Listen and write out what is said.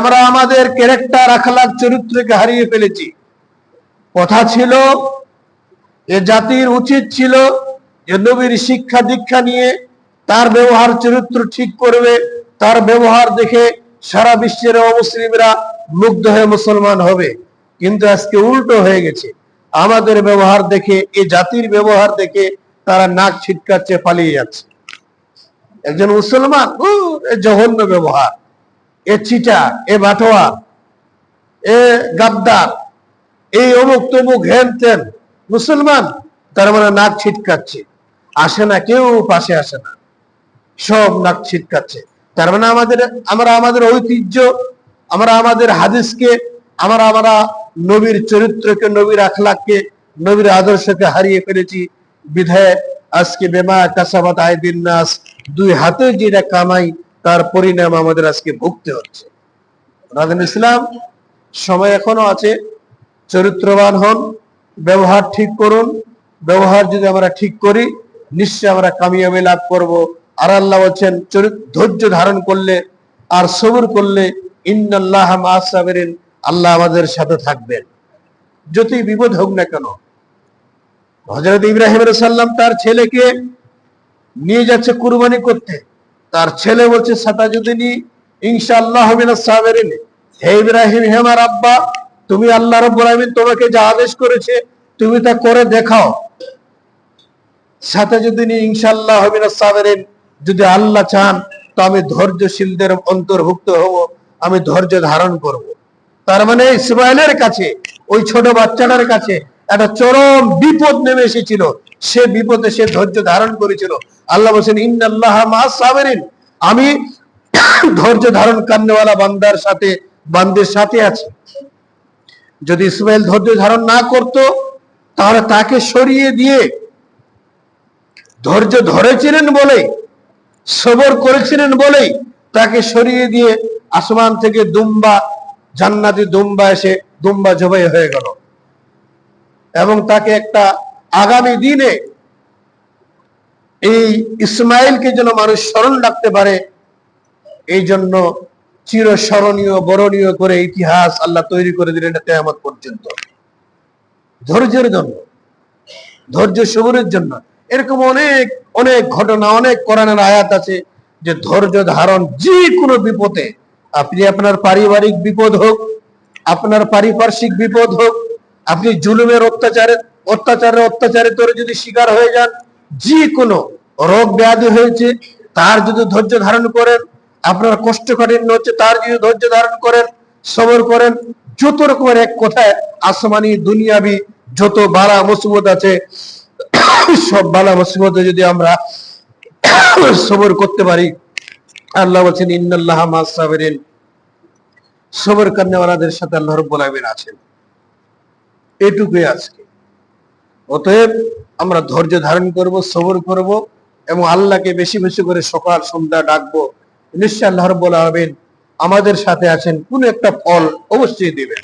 আমরা আমাদের ক্যারেক্টার, আখলাক, চরিত্রকে হারিয়ে ফেলেছি। কথা ছিল, এ জাতির উচিত ছিল যে নবীর শিক্ষা দীক্ষা নিয়ে তার ব্যবহার চরিত্র ঠিক করবে, তার ব্যবহার দেখে সারা বিশ্বের অমুসলিমরা মুগ্ধ হয়ে মুসলমান হবে। কিন্তু আজকে উল্টো হয়ে গেছে। আমাদের ব্যবহার দেখে, এই জাতির ব্যবহার দেখে তারা নাক ছিটকাচ্ছে, পালিয়ে যাচ্ছে। একজন মুসলমান, এ জঘন্য ব্যবহার, এ চিটার, এ বাটোয়া, এ গাদ্দার, এই অমুক তমুক, হেন তেন মুসলমান, তার মানে নাক ছিটকাচ্ছে, আসে না, কেউ পাশে আসে না, সব নাক ছিটকাচ্ছে। তার মানে আমরা আমাদের ঐতিহ্য, আমরা আমাদের হাদিসকে, আমরা নবীর চরিত্রকে, নবীর আখলাককে, নবীর আদর্শকে হারিয়ে ফেলেছি। বিধায় আজকে বেমা কাসাবাত আইদিন নাস, দুই হাতে যেটা কামাই তার পরিণাম আমাদের আজকে ভুগতে হচ্ছে। ইসলাম সময় এখনো আছে, চরিত্রবান হন, ব্যবহার ঠিক করুন। ব্যবহার যদি আমরা ঠিক করি, নিশ্চয় আমরা কামিয়াবি লাভ করব। আর আল্লাহ বলছেন, ধৈর্য ধারণ করলে আর সবর করলে ইন্নাল্লাহা মা'আস সাবিরিন, আল্লাহ আমাদের সাথে থাকবেন, যতই বিপদ হোক না কেন। হযরত ইব্রাহিম আলাইহিস সালাম তার ছেলেকে নিয়ে যাচ্ছে কুরবানি করতে। তার ছেলে বলছে, সাতাজুদিনী ইনশাআল্লাহু মিনাস সাবিরিন, হে ইব্রাহিম, হে আমার আব্বা, তুমি আল্লাহ রাব্বুল আলামিন তোমাকে যা আদেশ করেছে তুমি তা করে দেখাও। সাতাজুদিনী ইনশাআল্লাহু মিনাস সাবিরিন, যদি আল্লাহ চান তো আমি ধৈর্যশীলদের অন্তর্ভুক্ত হব, আমি ধৈর্য ধারণ করব। তার মানে ইসমাইলের কাছে, ওই ছোট বাচ্চাটার কাছে একটা চরম বিপদ নেমে এসেছিল, সে বিপদে সে ধৈর্য ধারণ করেছিল। আল্লাহ বলেন, ইন্নাল্লাহা মা'আস সাবিরিন, আমি ধৈর্য ধারণ করনেওয়ালা বান্দার সাথে আছি। যদি ইসমাইল ধৈর্য ধারণ না করত, তাহলে তাকে সরিয়ে দিয়ে, ধৈর্য ধরেছিলেন বলে, সবর করেছিলেন বলেই তাকে সরিয়ে দিয়ে আসমান থেকে দুম্বা, জান্নাতি দুম্বা এসে দুম্বা জবাই হয়ে গেল। এবং তাকে একটা আগামী দিনে এই ইসমাইলকে যেন মানুষ স্মরণ রাখতে পারে, এই জন্য চিরস্মরণীয়, বরণীয় করে ইতিহাস আল্লাহ তৈরি করে দিলেন কিয়ামত পর্যন্ত। ধৈর্যের জন্য, ধৈর্য সবরের জন্য। এরকম অনেক অনেক ঘটনা, অনেক কোরআনের আয়াত আছে যে ধৈর্য ধারণ যে কোনো বিপদে, আপনি আপনার পারিবারিক বিপদ হোক, আপনার পারিপার্শ্বিক বিপদ হোক, আপনি জুলুমের অত্যাচারে তোরে যদি শিকার হয়ে যান, যে কোনো রোগ ব্যাধি হয়েছে তার যদি ধৈর্য ধারণ করেন, আপনার কোষ্ঠকাঠিন্য হচ্ছে তার যদি ধৈর্য ধারণ করেন, সবর করেন, যত রকমের, এক কথায় আসমানি দুনিয়াবি যত বালা মুসিবত আছে, সব বালা মুসিবতে যদি আমরা সবর করতে পারি, আল্লাহ বলছেন ইন্নাল্লাহা মা'আস সাবিরিন, সবর করনেওয়ালাদের সাথে আল্লাহ রাব্বুল আলামিন আছেন। এটুকুই আজকে। অতএব আমরা ধৈর্য ধারণ করব, সবর করব এবং আল্লাহকে বেশি বেশি করে সকাল সন্ধ্যা ডাকবো। নিশ্চয় আল্লাহ রাব্বুল আলামিন আমাদের সাথে আছেন, কোন একটা ফল অবশ্যই দিবেন।